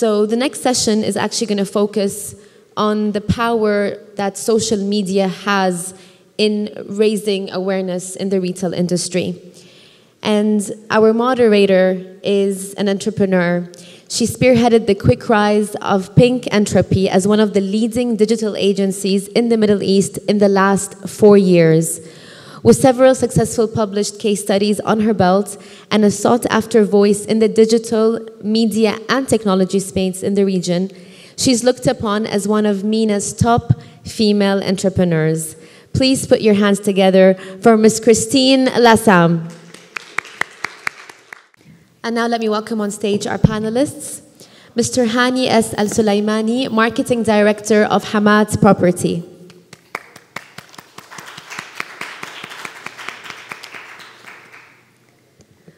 So the next session is actually going to focus on the power that social media has in raising awareness in the retail industry. And our moderator is an entrepreneur. She spearheaded the quick rise of Pink Entropy as one of the leading digital agencies in the Middle East in the last 4 years. With several successful published case studies on her belt and a sought-after voice in the digital, media, and technology space in the region, she's looked upon as one of MENA's top female entrepreneurs. Please put your hands together for Ms. Christine Lassam. And now let me welcome on stage our panelists. Mr. Hani S. Al-Sulaimani, Marketing Director of Hamad Property.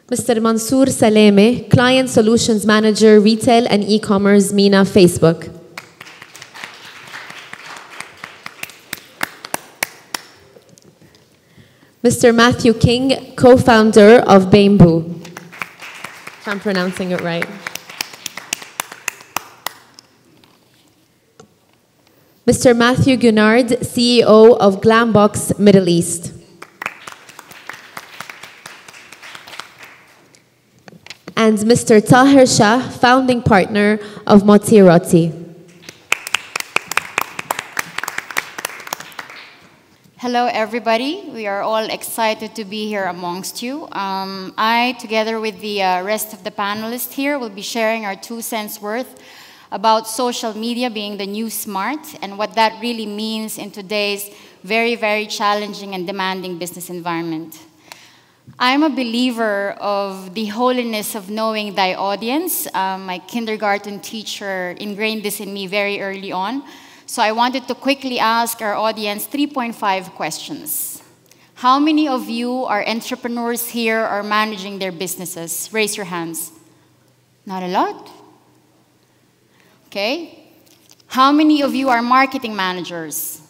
Mr. Mansour Saleme, Client Solutions Manager, Retail and E-Commerce, MENA Facebook. Mr. Matthew King, co-founder of Bamboo. If I'm pronouncing it right. Mr. Matthew Gunnard, CEO of Glambox Middle East. And Mr. Tahir Shah, founding partner of Moti Roti. Hello, everybody. We are all excited to be here amongst you. I, together with the rest of the panelists here, will be sharing our 2 cents worth about social media being the new smart and what that really means in today's very, very challenging and demanding business environment. I'm a believer of the holiness of knowing thy audience. My kindergarten teacher ingrained this in me very early on. So I wanted to quickly ask our audience 3.5 questions. How many of you are entrepreneurs here or managing their businesses? Raise your hands. Not a lot? Okay. How many of you are marketing managers?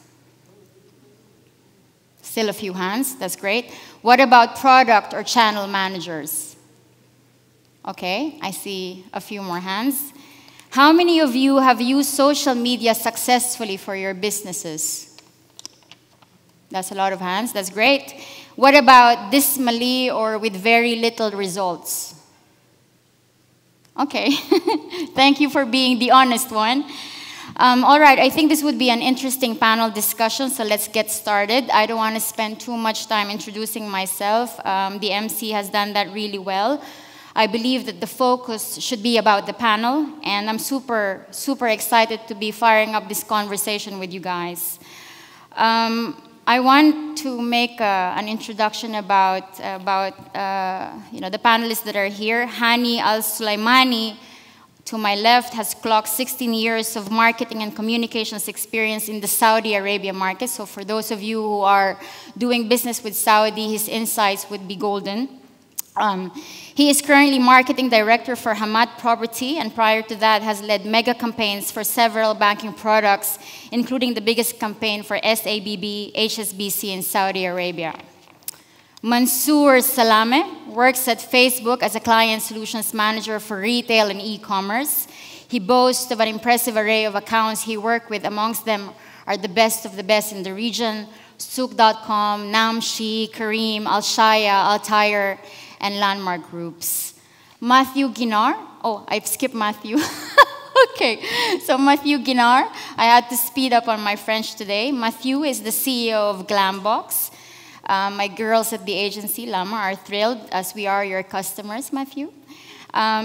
Still a few hands. That's great. What about product or channel managers? Okay, I see a few more hands. How many of you have used social media successfully for your businesses? That's a lot of hands. That's great. What about dismally or with very little results? Okay. Thank you for being the honest one. All right, I think this would be an interesting panel discussion, so let's get started. I don't want to spend too much time introducing myself. The MC has done that really well. I believe that the focus should be about the panel, and I'm super, super excited to be firing up this conversation with you guys. I want to make an introduction about the panelists that are here. Hani Al-Sulaimani, to my left, has clocked 16 years of marketing and communications experience in the Saudi Arabia market. So for those of you who are doing business with Saudi, his insights would be golden. He is currently marketing director for Hamad Property, and prior to that has led mega campaigns for several banking products, including the biggest campaign for SABB, HSBC in Saudi Arabia. Mansour Salame works at Facebook as a client solutions manager for retail and e-commerce. He boasts of an impressive array of accounts he worked with. Amongst them are the best of the best in the region: Souk.com, Namshi, Kareem, Al-Shaya, Al-Tire, and Landmark Groups. Matthew Guinar. Oh, I've skipped Matthew. Okay, so Matthew Guinar. I had to speed up on my French today. Matthew is the CEO of Glambox. My girls at the agency, Lama, are thrilled, as we are your customers, Matthew.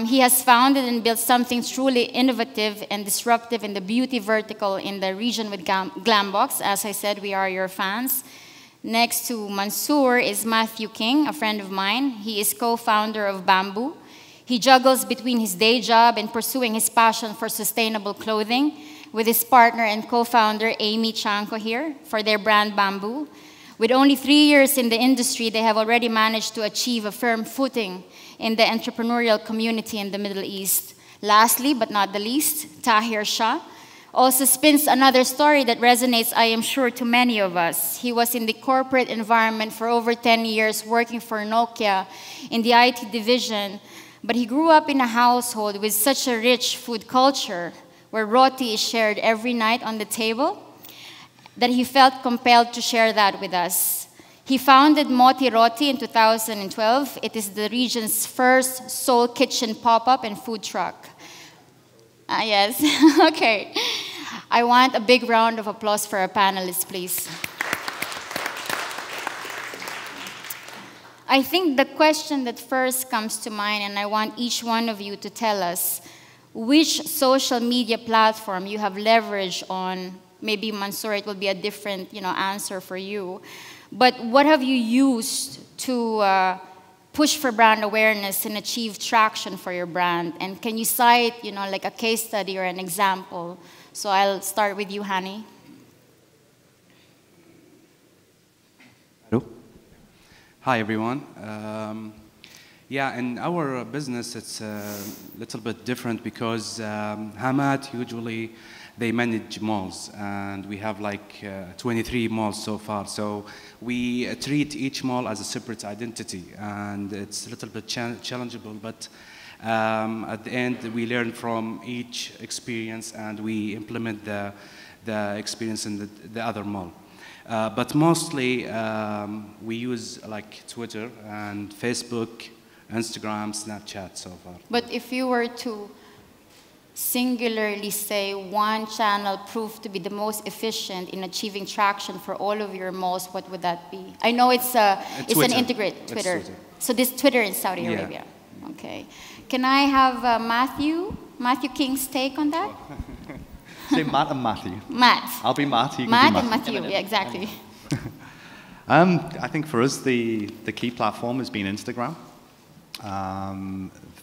He has founded and built something truly innovative and disruptive in the beauty vertical in the region with Glambox. As I said, we are your fans. Next to Mansour is Matthew King, a friend of mine. He is co-founder of Bamboo. He juggles between his day job and pursuing his passion for sustainable clothing with his partner and co-founder, Amy Chanko, here for their brand Bamboo. With only 3 years in the industry, they have already managed to achieve a firm footing in the entrepreneurial community in the Middle East. Lastly, but not the least, Tahir Shah also spins another story that resonates, I am sure, to many of us. He was in the corporate environment for over 10 years, working for Nokia in the IT division, But he grew up in a household with such a rich food culture where roti is shared every night on the table that he felt compelled to share that with us. He founded Moti Roti in 2012. It is the region's first soul kitchen pop-up and food truck. Yes, okay. I want a big round of applause for our panelists, please. I think the question that first comes to mind, and I want each one of you to tell us, which social media platform you have leveraged on. Maybe Mansoor, it will be a different answer for you. But what have you used to push for brand awareness and achieve traction for your brand? And can you cite like a case study or an example? So I'll start with you, Hani. Hello. Hi, everyone. Yeah, in our business, it's a little bit different because Hamad usually, they manage malls, and we have like 23 malls so far. So we treat each mall as a separate identity, and it's a little bit challengeable, but at the end, we learn from each experience, and we implement the experience in the other mall. But mostly, we use like Twitter and Facebook, Instagram, Snapchat so far. But if you were to singularly say one channel proved to be the most efficient in achieving traction for all of your malls, what would that be? I know it's an integrated Twitter. So this Twitter in Saudi Arabia. Okay. Can I have Matthew King's take on that? Say Matt and Matthew. Matt. I'll be Matt. You can Matt be and Matthew. Yeah, exactly. I think for us the key platform has been Instagram.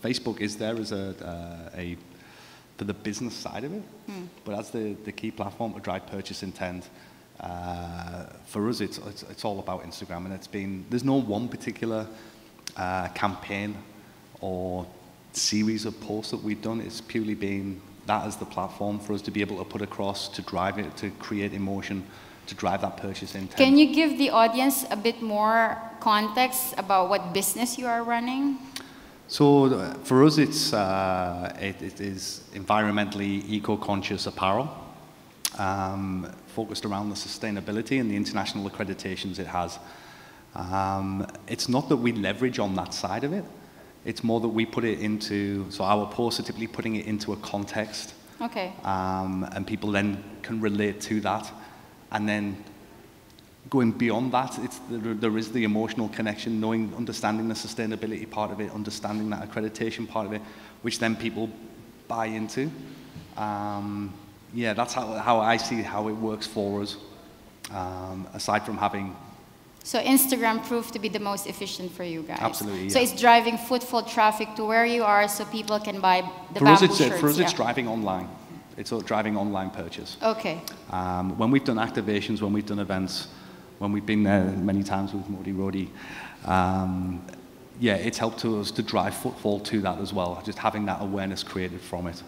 Facebook is there as a for the business side of it, but as the key platform to drive purchase intent. For us, it's all about Instagram, and there's no one particular campaign or series of posts that we've done. It's purely been that as the platform for us to be able to put across, to drive it, to create emotion, to drive that purchase intent. Can you give the audience a bit more context about what business you are running? So for us, it is environmentally eco-conscious apparel, focused around the sustainability and the international accreditations it has. It's not that we leverage on that side of it. It's more that we put it into, so our posts are typically putting it into a context. Okay. And people then can relate to that. And then going beyond that, there is the emotional connection, understanding the sustainability part of it, understanding that accreditation part of it, which then people buy into. Yeah, that's how I see how it works for us, aside from having... So Instagram proved to be the most efficient for you guys. Absolutely, yeah. So it's driving footfall traffic to where you are so people can buy the bamboo shirts. For us, it's driving online. It's driving online purchase. Okay. When we've done activations, when we've done events, when we've been there many times with Moti Roti, yeah, it's helped us to drive footfall to that as well, just having that awareness created from it.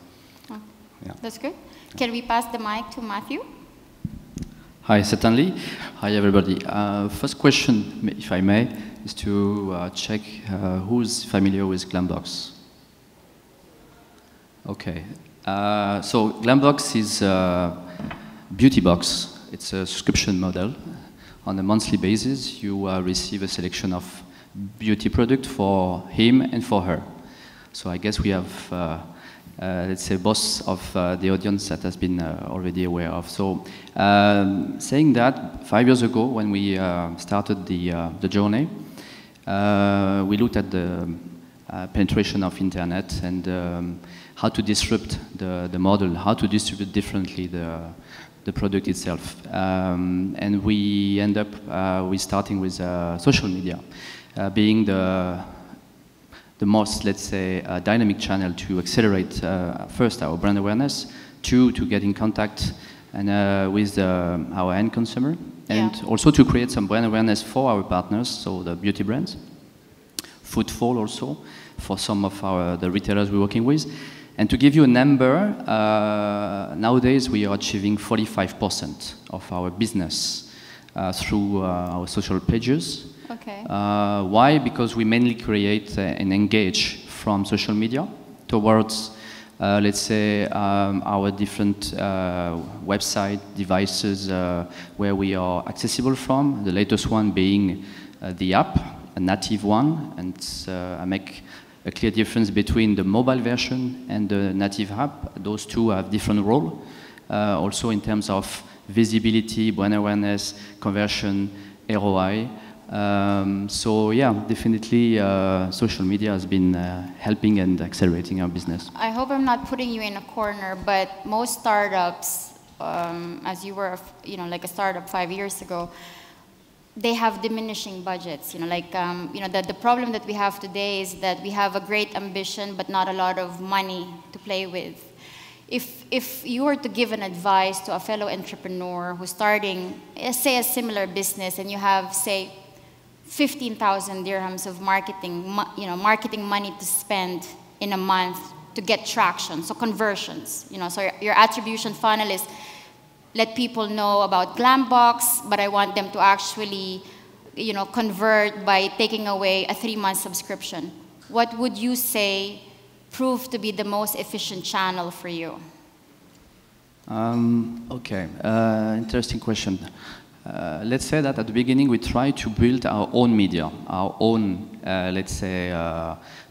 Oh, yeah. That's good. Can we pass the mic to Matthew? Hi, certainly. Hi, everybody. First question, if I may, is to check who's familiar with Glambox. Okay. So Glambox is a beauty box. It's a subscription model. On a monthly basis, you receive a selection of beauty products for him and for her. So I guess we have let's say, both of the audience that has been already aware of. So, saying that, 5 years ago, when we started the journey, we looked at the penetration of internet and how to disrupt the model, how to distribute differently the product itself. And we end up with starting with social media, being the most, let's say, dynamic channel to accelerate first our brand awareness, two, to get in contact and with our end consumer, and also to create some brand awareness for our partners, so the beauty brands, footfall also for some of the retailers we're working with. And to give you a number, nowadays we are achieving 45% of our business through our social pages. Okay. Why? Because we mainly create and engage from social media towards, let's say, our different website devices where we are accessible from. The latest one being the app, a native one, and I make a clear difference between the mobile version and the native app. Those two have different role. Also in terms of visibility, brand awareness, conversion, ROI. So yeah, definitely social media has been helping and accelerating our business. I hope I'm not putting you in a corner, but most startups, as you were, like a startup 5 years ago, they have diminishing budgets. The problem that we have today is that we have a great ambition, but not a lot of money to play with. If you were to give an advice to a fellow entrepreneur who's starting, say, a similar business, and you have, say, 15,000 dirhams of marketing money to spend in a month to get traction, so conversions. So your attribution funnel is, let people know about Glambox, but I want them to actually, convert by taking away a 3-month subscription. What would you say proved to be the most efficient channel for you? Okay, interesting question. Let's say that at the beginning we try to build our own media, our own, let's say,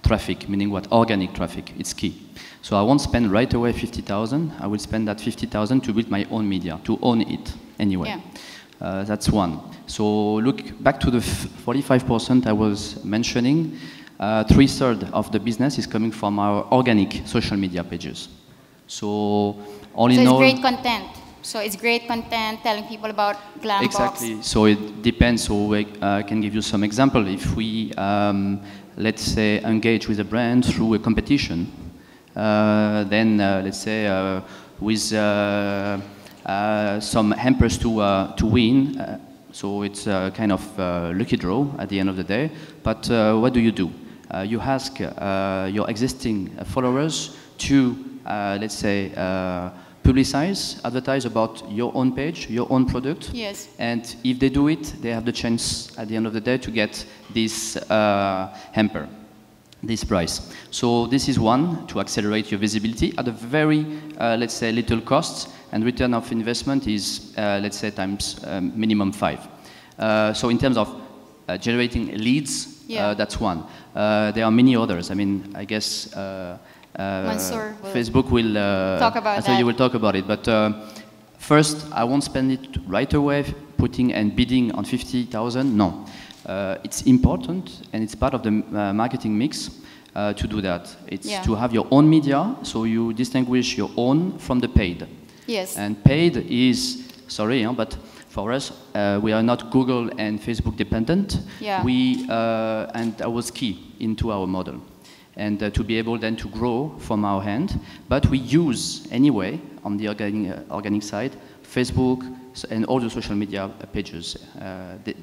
traffic, meaning what? Organic traffic, it's key. So I won't spend right away 50,000, I will spend that 50,000 to build my own media, to own it anyway. Yeah. That's one. So look back to the 45% I was mentioning. 3/3 of the business is coming from our organic social media pages. So all in all, it's great content. So it's great content telling people about Glambox. Exactly. So it depends. So I can give you some example. If we, let's say, engage with a brand through a competition, then let's say with some hampers to win. So it's a kind of lucky draw at the end of the day. But what do? You ask your existing followers to, let's say, advertise about your own page, your own product. Yes. And if they do it, they have the chance at the end of the day to get this hamper, this price. So this is one, to accelerate your visibility at a very, let's say, little cost, and return of investment is, let's say, times minimum 5. So in terms of generating leads, yeah. That's one. There are many others. I mean, I guess Mansour Facebook will talk about that. You will talk about it. But first, I won't spend it right away putting and bidding on 50,000. No. It's important, and it's part of the marketing mix to do that. It's to have your own media, so you distinguish your own from the paid. Yes. And paid is, sorry, but for us, we are not Google and Facebook dependent. Yeah. And that was key into our model. And to be able then to grow from our hand. But we use, anyway, on the organic side, Facebook and all the social media pages.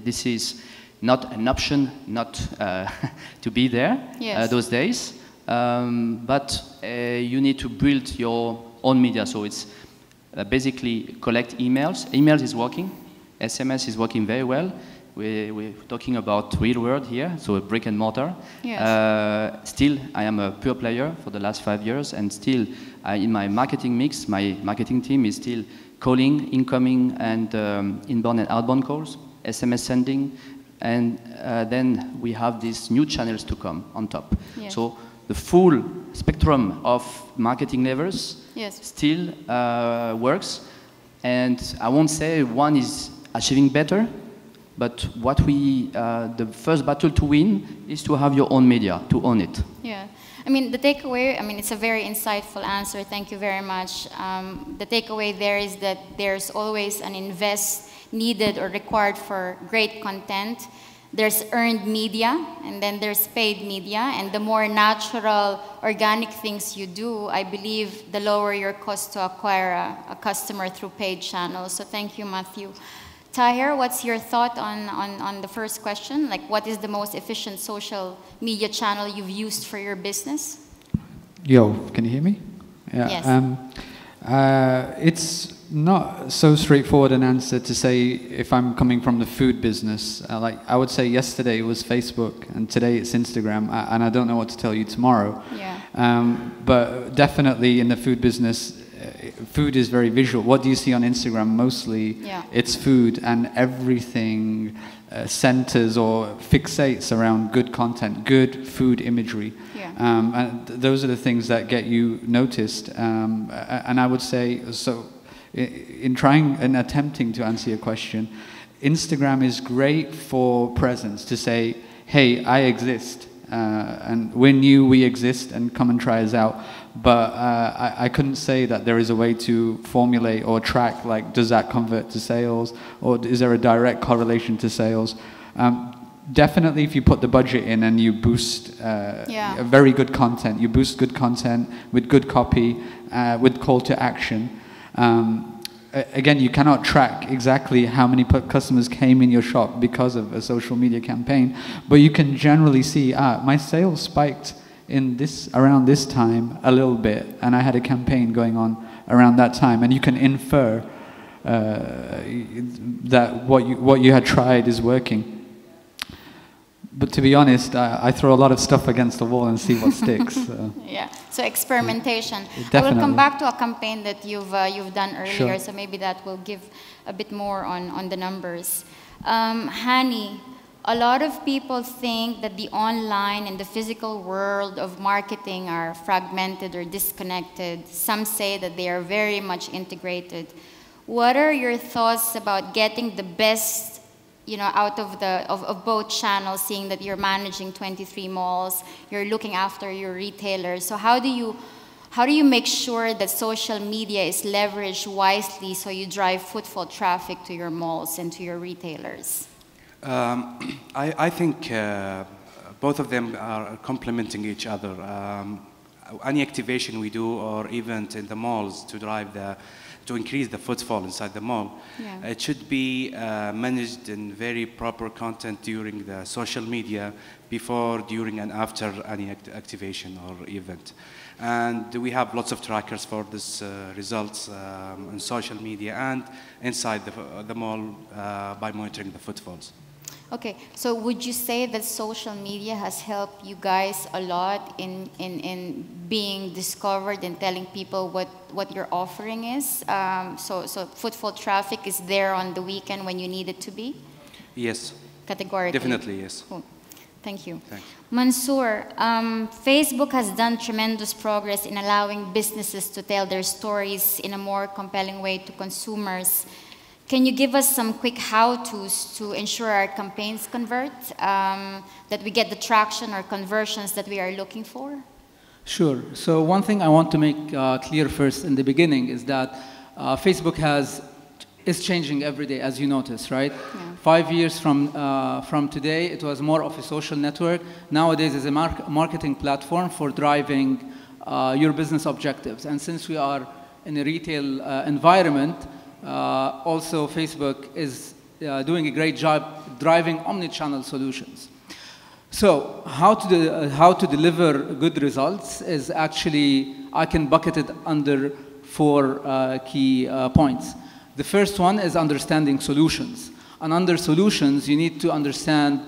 This is not an option not to be there those days. But you need to build your own media. So it's basically collect emails. Emails is working. SMS is working very well. We're talking about real world here, so a brick and mortar. Yes. Still, I am a pure player for the last 5 years, and still, in my marketing mix, my marketing team is still calling, incoming, and inbound and outbound calls, SMS sending, and then we have these new channels to come on top. Yes. So the full spectrum of marketing levers still works, and I won't say one is achieving better. But what the first battle to win is to have your own media, to own it. Yeah. I mean, the takeaway, it's a very insightful answer. Thank you very much. The takeaway there is that there's always an invest needed or required for great content. There's earned media, and then there's paid media. And the more natural, organic things you do, I believe the lower your cost to acquire a customer through paid channels. So thank you, Matthew. Tahir, what's your thought on the first question? Like, what is the most efficient social media channel you've used for your business? Yo, can you hear me? Yeah. Yes. not so straightforward an answer to say if I'm coming from the food business. Like I would say yesterday it was Facebook and today it's Instagram, and I don't know what to tell you tomorrow. Yeah. But definitely in the food business, food is very visual. What do you see on Instagram? Mostly it's food, and everything centers or fixates around good content, good food imagery. Yeah. And those are the things that get you noticed. And I would say, so in trying and attempting to answer your question, Instagram is great for presence, to say, hey, I exist. And we're new, we exist, and come and try us out. But I couldn't say that there is a way to formulate or track, like, does that convert to sales, or is there a direct correlation to sales? Definitely, if you put the budget in and you boost very good content, you boost good content with good copy, with call to action. Again, you cannot track exactly how many customers came in your shop because of a social media campaign, but you can generally see, my sales spiked in around this time a little bit, and I had a campaign going on around that time, and you can infer that what you had tried is working. But to be honest, I throw a lot of stuff against the wall and see what sticks. Yeah, so experimentation. Definitely. I will come back to a campaign that you've done earlier, Sure. so maybe that will give a bit more on the numbers. Hani, a lot of people think that the online and the physical world of marketing are fragmented or disconnected. Some say that they are very much integrated. What are your thoughts about getting the best out of both channels, seeing that you're managing 23 malls, you're looking after your retailers? So how do you make sure that social media is leveraged wisely so you drive footfall traffic to your malls and to your retailers? I think both of them are complementing each other. Any activation we do or event in the malls to increase the footfall inside the mall, it should be managed in very proper content during the social media, before, during, and after any activation or event. And we have lots of trackers for this results on social media and inside the mall by monitoring the footfalls. Okay, so would you say that social media has helped you guys a lot in being discovered and telling people what your offering is? So footfall traffic is there on the weekend when you need it to be? Yes. Categorically? Definitely, yes. Cool. Thank you. Thanks. Mansoor, Facebook has done tremendous progress in allowing businesses to tell their stories in a more compelling way to consumers. Can you give us some quick how-tos to ensure our campaigns convert, that we get the traction or conversions that we are looking for? Sure. So one thing I want to make clear first in the beginning is that Facebook is changing every day, as you notice, right? Yeah. 5 years from today, it was more of a social network. Nowadays, it's a marketing platform for driving your business objectives. And since we are in a retail environment, also Facebook is doing a great job driving omni-channel solutions. So how to deliver good results is actually, I can bucket it under 4 key points. The first one is understanding solutions. And under solutions, you need to understand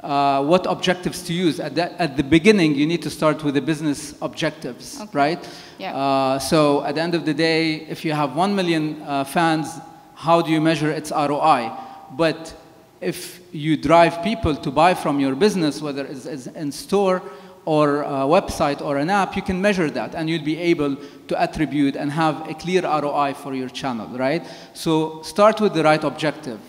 what objectives to use. At the beginning, you need to start with the business objectives, okay. Right? Yeah. So at the end of the day, if you have 1 million fans, how do you measure its ROI? But if you drive people to buy from your business, whether it's in store or a website or an app, you can measure that, and you'll be able to attribute and have a clear ROI for your channel, right? So start with the right objective.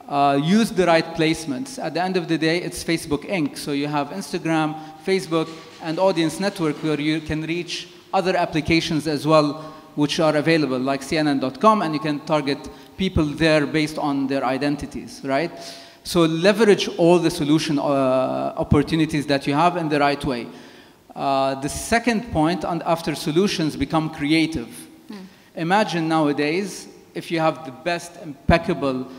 Use the right placements. At the end of the day, it's Facebook Inc. So you have Instagram, Facebook, and Audience Network, where you can reach other applications as well, which are available, like CNN.com, and you can target people there based on their identities, right? So leverage all the solution opportunities that you have in the right way. The second point, and after solutions, become creative. Imagine nowadays, if you have the best impeccable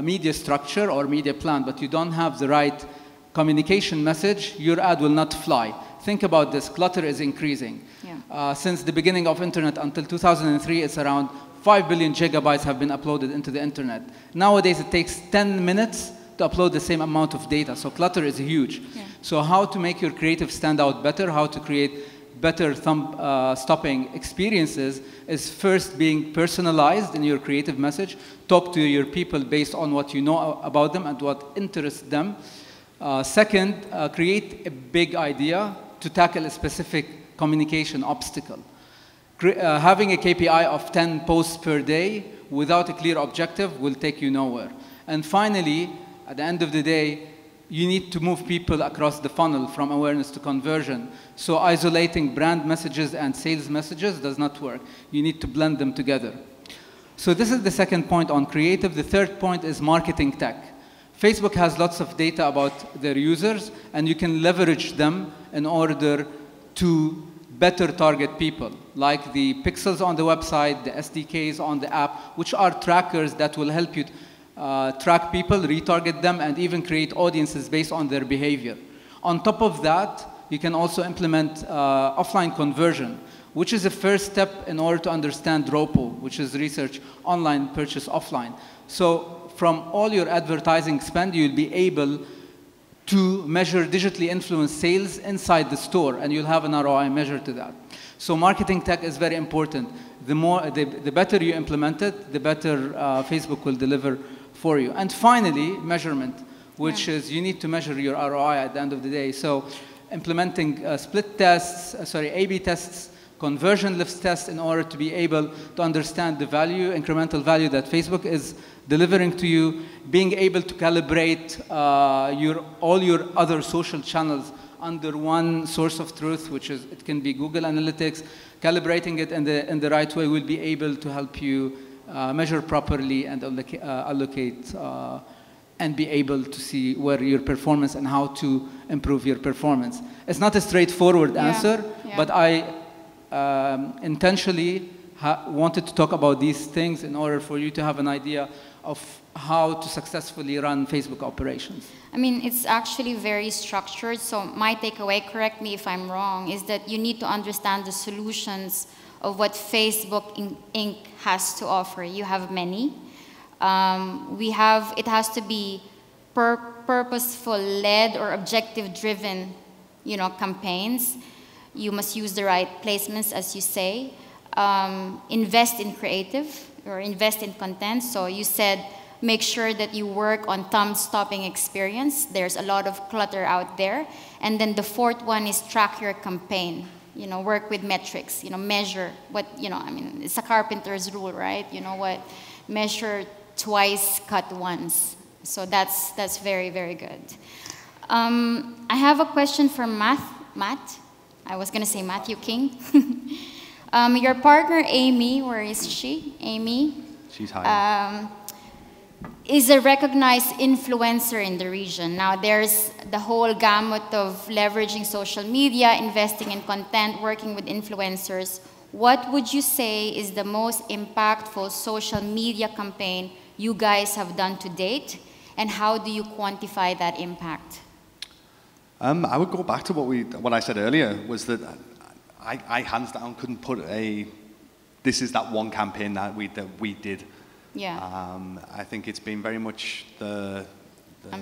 media structure or media plan, but you don't have the right communication message, your ad will not fly. Think about this, clutter is increasing. Yeah. Since the beginning of internet until 2003, it's around 5 billion gigabytes have been uploaded into the internet. Nowadays, it takes 10 minutes to upload the same amount of data. So clutter is huge. Yeah. So how to make your creative stand out better, how to create better thumb-stopping experiences is first being personalized in your creative message. Talk to your people based on what you know about them and what interests them. Second, create a big idea to tackle a specific communication obstacle. Having a KPI of 10 posts per day without a clear objective will take you nowhere. And finally, at the end of the day, you need to move people across the funnel from awareness to conversion. So isolating brand messages and sales messages does not work. You need to blend them together. So this is the second point on creative. The third point is marketing tech. Facebook has lots of data about their users, and you can leverage them in order to better target people, like the pixels on the website, the SDKs on the app, which are trackers that will help you track people, retarget them, and even create audiences based on their behavior. On top of that, you can also implement offline conversion, which is the first step in order to understand ROPO, which is research online purchase offline. So from all your advertising spend, you'll be able to measure digitally influenced sales inside the store, and you'll have an ROI measure to that. So marketing tech is very important. The better you implement it, the better Facebook will deliver for you. And finally, measurement, which is you need to measure your ROI at the end of the day. So implementing split tests, A/B tests, conversion lift tests in order to be able to understand the value, incremental value that Facebook is delivering to you, being able to calibrate all your other social channels under one source of truth, which is, it can be Google Analytics. Calibrating it in the right way will be able to help you measure properly and allocate and be able to see where your performance and how to improve your performance. It's not a straightforward answer, but I intentionally wanted to talk about these things in order for you to have an idea of how to successfully run Facebook operations. I mean, it's actually very structured. So my takeaway, correct me if I'm wrong, is that you need to understand the solutions of what Facebook Inc. has to offer. You have many. It has to be purposeful, led, or objective-driven, campaigns. You must use the right placements, as you say. Invest in creative or invest in content. So you said make sure that you work on thumb-stopping experience. There's a lot of clutter out there. And then the fourth one is track your campaign. Work with metrics. Measure what, I mean, it's a carpenter's rule, right? What? Measure twice, cut once. So that's very, very good. I have a question for Matt. I was going to say Matthew King. Your partner, Amy, where is she? Amy? She's hiding. Is a recognized influencer in the region. Now, there's the whole gamut of leveraging social media, investing in content, working with influencers. What would you say is the most impactful social media campaign you guys have done to date, and how do you quantify that impact? I would go back to what I said earlier, was that I hands down couldn't put this is that one campaign that we did. Yeah. I think it's been very much a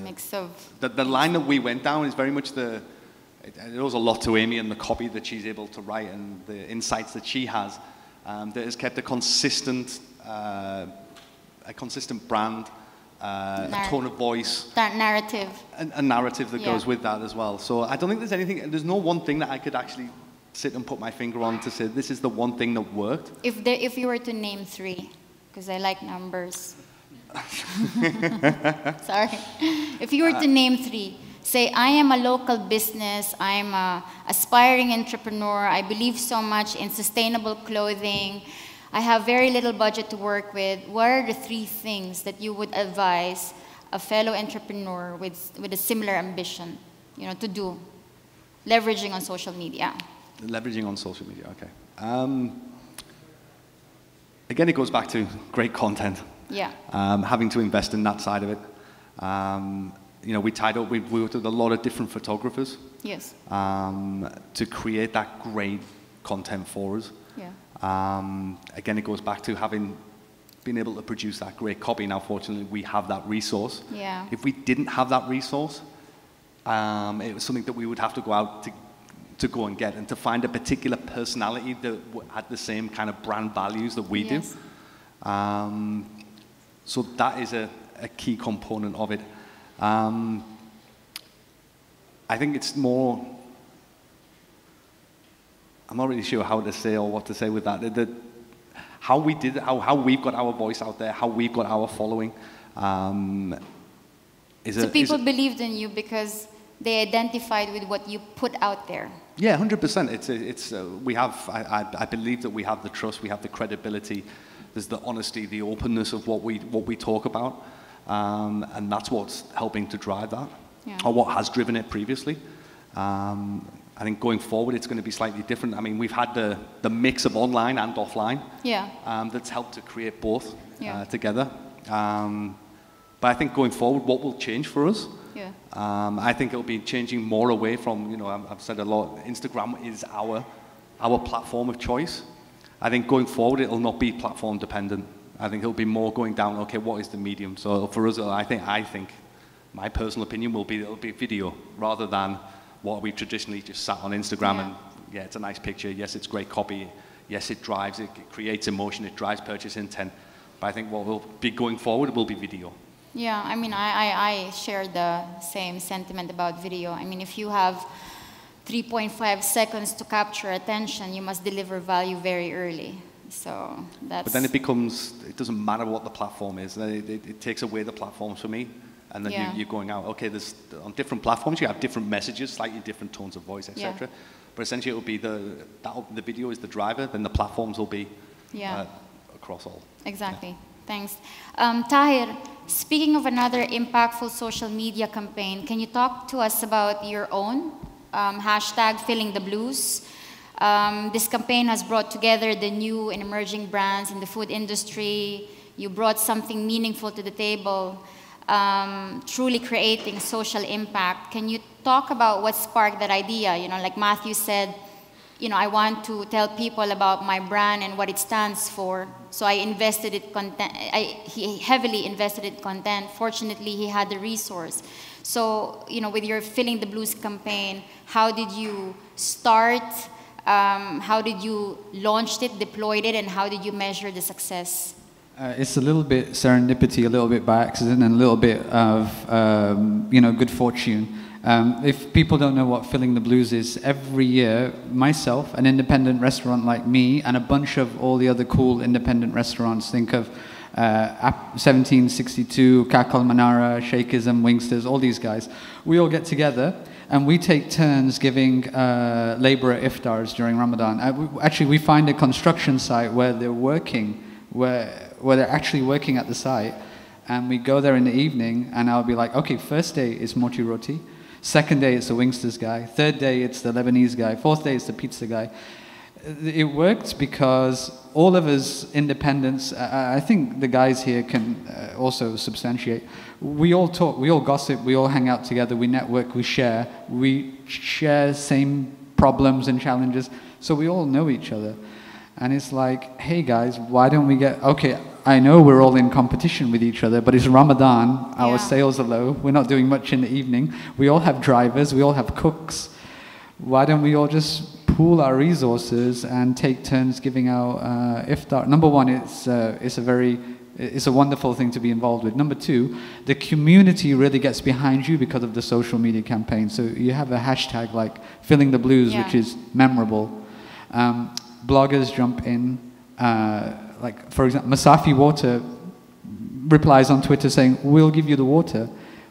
mix of... The line that we went down is very much it owes a lot to Amy and the copy that she's able to write and the insights that she has that has kept a consistent brand, a tone of voice. That narrative. A narrative that goes with that as well. So I don't think there's no one thing that I could actually sit and put my finger on to say this is the one thing that worked. If you were to name three, because I like numbers. Sorry. If you were to name three, say, I am a local business, I'm an aspiring entrepreneur, I believe so much in sustainable clothing, I have very little budget to work with. What are the three things that you would advise a fellow entrepreneur with a similar ambition, to do, leveraging on social media? Leveraging on social media, okay. Again, it goes back to great content. Yeah. Having to invest in that side of it. We worked with a lot of different photographers. Yes. To create that great content for us. Yeah. Again, it goes back to having being able to produce that great copy. Now, fortunately, we have that resource. Yeah. If we didn't have that resource, it was something that we would have to go out to go and get, and to find a particular personality that had the same kind of brand values that we do. So that is a key component of it. I think it's more, I'm not really sure how to say or what to say with that. How we did it, how we've got our voice out there, how we've got our following. So people believed in you because they identified with what you put out there. Yeah, 100%. We have. I believe that we have the trust, we have the credibility. There's the honesty, the openness of what we talk about, and that's what's helping to drive that, or what has driven it previously. I think going forward, it's going to be slightly different. I mean, we've had the mix of online and offline. That's helped to create both together. But I think going forward, what will change for us? I think it'll be changing more away from, I've said a lot, Instagram is our platform of choice. I think going forward, it'll not be platform dependent. I think it'll be more going down, okay, what is the medium? So for us, I think my personal opinion will be it'll be video rather than what we traditionally just sat on Instagram and, it's a nice picture. Yes, it's great copy. Yes, it drives, it creates emotion, it drives purchase intent. But I think what will be going forward will be video. Yeah, I mean, I share the same sentiment about video. I mean, if you have 3.5 seconds to capture attention, you must deliver value very early. So that's... But then it doesn't matter what the platform is. It takes away the platforms for me. And then you're going out, okay, on different platforms, you have different messages, slightly different tones of voice, etc. But essentially, it will be the video is the driver, then the platforms will be across all. Exactly. Thanks. Tahir, speaking of another impactful social media campaign, can you talk to us about your own hashtag Filling the Blues? This campaign has brought together the new and emerging brands in the food industry. You brought something meaningful to the table. Truly creating social impact. Can you talk about what sparked that idea? Like Matthew said, I want to tell people about my brand and what it stands for. So I invested in content. He heavily invested in content. Fortunately, he had the resource. So, with your Filling the Blues campaign, how did you start? How did you launch it, deployed it, and how did you measure the success? It's a little bit serendipity, a little bit by accident, and a little bit of good fortune. If people don't know what Filling the Blues is, every year, myself, an independent restaurant like me, and a bunch of all the other cool independent restaurants, think of 1762, Kakal Manara, Shakeism, Wingsters, all these guys, we all get together and we take turns giving labourer iftars during Ramadan. Actually, we find a construction site where they're working, where they're actually working at the site, and we go there in the evening, and I'll be like, okay, first day is Moti Roti, second day it's the Wingsters guy, third day it's the Lebanese guy, fourth day it's the pizza guy. It worked because all of us independents, I think the guys here can also substantiate, we all talk, we all gossip, we all hang out together, we network, we share same problems and challenges, so we all know each other. And it's like, hey guys, why don't we okay, I know we're all in competition with each other, but it's Ramadan, our sales are low, we're not doing much in the evening, we all have drivers, we all have cooks. Why don't we all just pool our resources and take turns giving out iftar? Number one, it's a wonderful thing to be involved with. Number two, the community really gets behind you because of the social media campaign. So you have a hashtag like Filling the Blues, which is memorable. Bloggers jump in, like for example, Masafi Water replies on Twitter saying, we'll give you the water.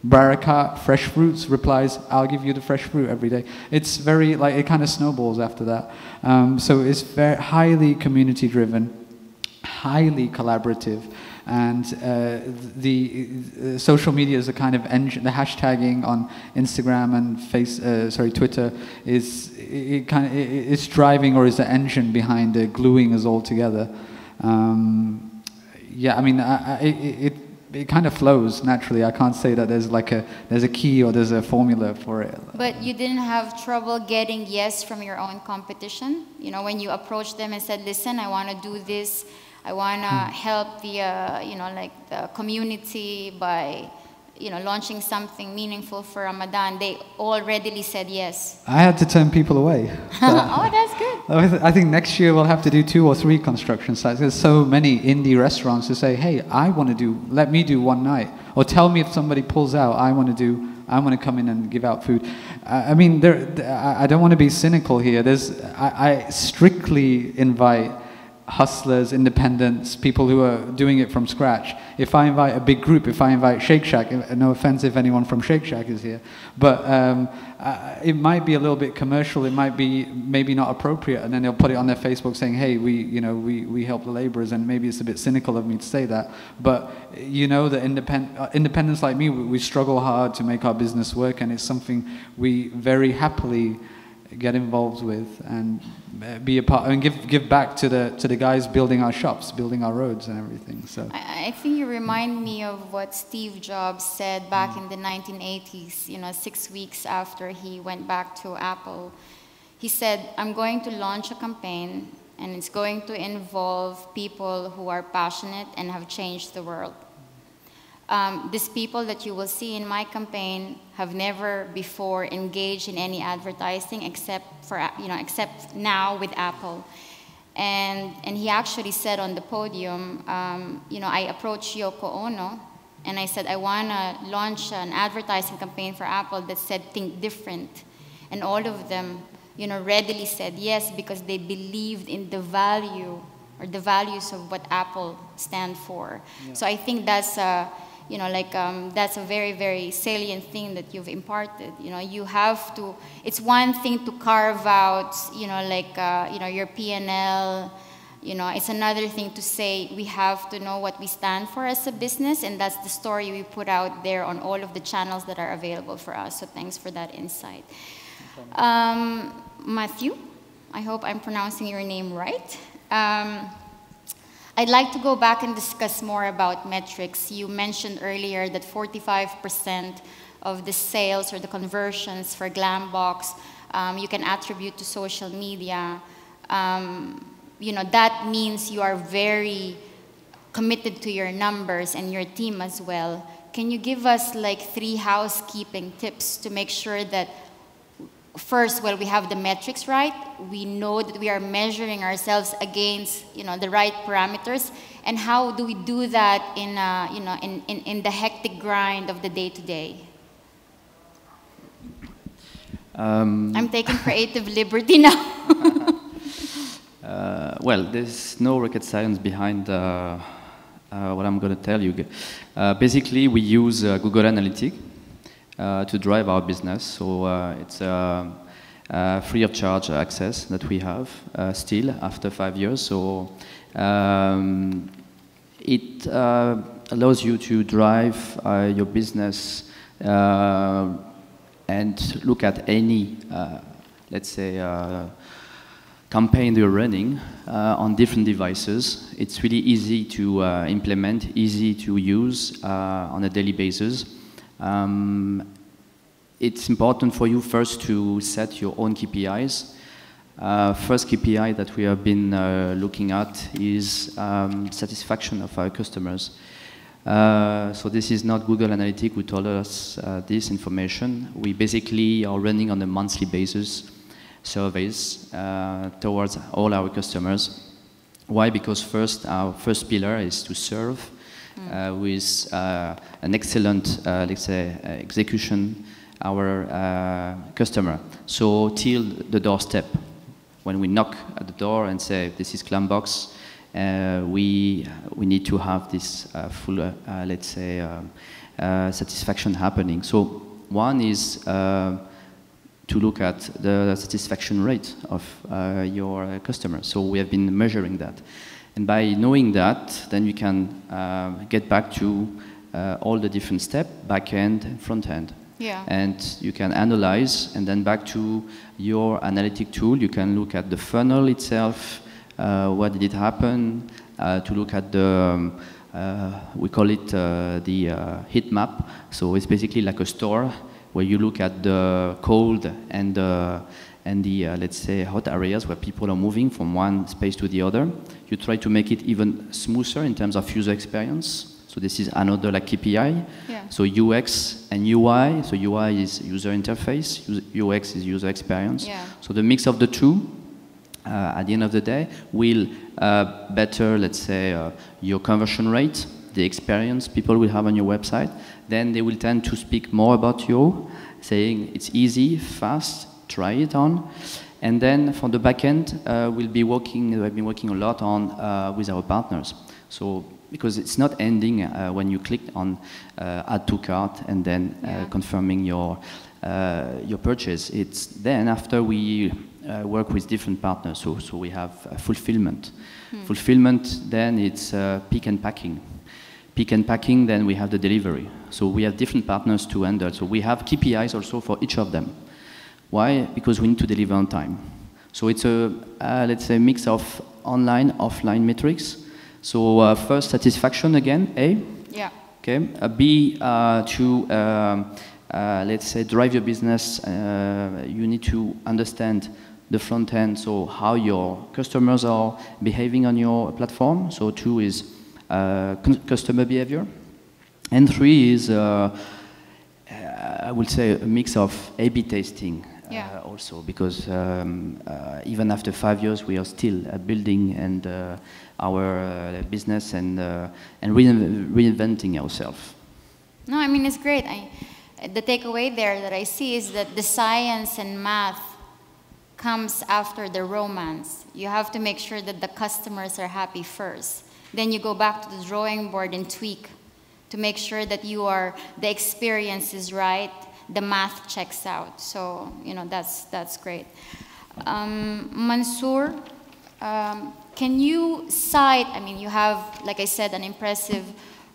Barakat Fresh Fruits replies, I'll give you the fresh fruit every day. It's very, it kind of snowballs after that. So it's very highly community driven, highly collaborative, and the social media is a kind of engine. The hashtagging on Instagram and Twitter it's driving, or is the engine behind gluing us all together. It kind of flows naturally. I can't say that there's a key or there's a formula for it. But you didn't have trouble getting yes from your own competition? When you approached them and said, listen, I want to do this, I want to help the, like the community by, launching something meaningful for Ramadan, they all readily said yes. I had to turn people away. Oh, that's good. I think next year we'll have to do 2 or 3 construction sites. There's so many indie restaurants who say, hey, let me do one night. Or tell me if somebody pulls out, I want to come in and give out food. I mean, I don't want to be cynical here. I strictly invite hustlers, independents, people who are doing it from scratch. If I invite a big group, if I invite Shake Shack, no offense if anyone from Shake Shack is here, but it might be a little bit commercial, it might be maybe not appropriate, and then they'll put it on their Facebook saying, hey, we help the laborers, and maybe it's a bit cynical of me to say that, but that independents like me, we struggle hard to make our business work, and it's something we very happily get involved with and be a part and give back to the guys building our shops, building our roads and everything. So I think you remind me of what Steve Jobs said back in the 1980s, 6 weeks after he went back to Apple. He said, I'm going to launch a campaign and it's going to involve people who are passionate and have changed the world. These people that you will see in my campaign have never before engaged in any advertising except now with Apple. And he actually said on the podium, I approached Yoko Ono and I said, I want to launch an advertising campaign for Apple that said, think different. And all of them, readily said yes because they believed in the value or the values of what Apple stand for. Yeah. So I think that's that's a very, very salient thing that you've imparted. You have to, it's one thing to carve out, your P&L. It's another thing to say we have to know what we stand for as a business, and that's the story we put out there on all of the channels that are available for us. So thanks for that insight. Matthew, I hope I'm pronouncing your name right. I'd like to go back and discuss more about metrics. You mentioned earlier that 45% of the sales or the conversions for Glambox you can attribute to social media. That means you are very committed to your numbers and your team as well. Can you give us like 3 housekeeping tips to make sure that first, we have the metrics right, we know that we are measuring ourselves against, the right parameters, and how do we do that in the hectic grind of the day-to-day? I'm taking creative liberty now. Well, there's no rocket science behind what I'm going to tell you. Basically, we use Google Analytics to drive our business. So it's free of charge access that we have still after 5 years. So it allows you to drive your business and look at any, let's say, campaign you're running on different devices. It's really easy to implement, easy to use on a daily basis. It's important for you first to set your own KPIs. First KPI that we have been looking at is satisfaction of our customers. So this is not Google Analytics who told us this information. We basically are running on a monthly basis surveys towards all our customers. Why? Because our first pillar is to serve with an excellent, let's say, execution our customer. So till the doorstep, when we knock at the door and say, this is Glambox, we need to have this full, let's say, satisfaction happening. So one is to look at the satisfaction rate of your customer. So we have been measuring that. And by knowing that, then you can get back to all the different steps, back end and front end. Yeah. And you can analyze, and then back to your analytic tool, you can look at the funnel itself, what did it happen, to look at the, we call it the heat map. So it's basically like a store where you look at the cold and and the, let's say, hot areas where people are moving from one space to the other. You try to make it even smoother in terms of user experience. So this is another like KPI. Yeah. So UX and UI. So UI is user interface, UX is user experience. Yeah. So the mix of the two, at the end of the day, will better, let's say, your conversion rate, the experience people will have on your website. Then they will tend to speak more about you, saying it's easy, fast, try it on. And then for the backend, we've been working a lot on with our partners. So because it's not ending when you click on add to cart and then confirming your purchase. It's then after we work with different partners. So we have fulfillment. Fulfillment, then it's pick and packing. Pick and packing, then we have the delivery. So we have different partners to handle. So we have KPIs also for each of them. Why? Because we need to deliver on time. So it's a, let's say, mix of online, offline metrics. So first, satisfaction again, A. Yeah. Okay. B, to, let's say, drive your business, you need to understand the front end, so how your customers are behaving on your platform. So 2 is customer behavior. And 3 is, I would say, a mix of A/B testing also, because even after 5 years, we are still building and our business and reinventing ourselves. No, I mean, it's great. The takeaway there that I see is that the science and math comes after the romance. You have to make sure that the customers are happy first. Then you go back to the drawing board and tweak to make sure that the experience is right, the math checks out. So, you know, that's great. Mansoor, can you cite, I mean, you have, like I said, an impressive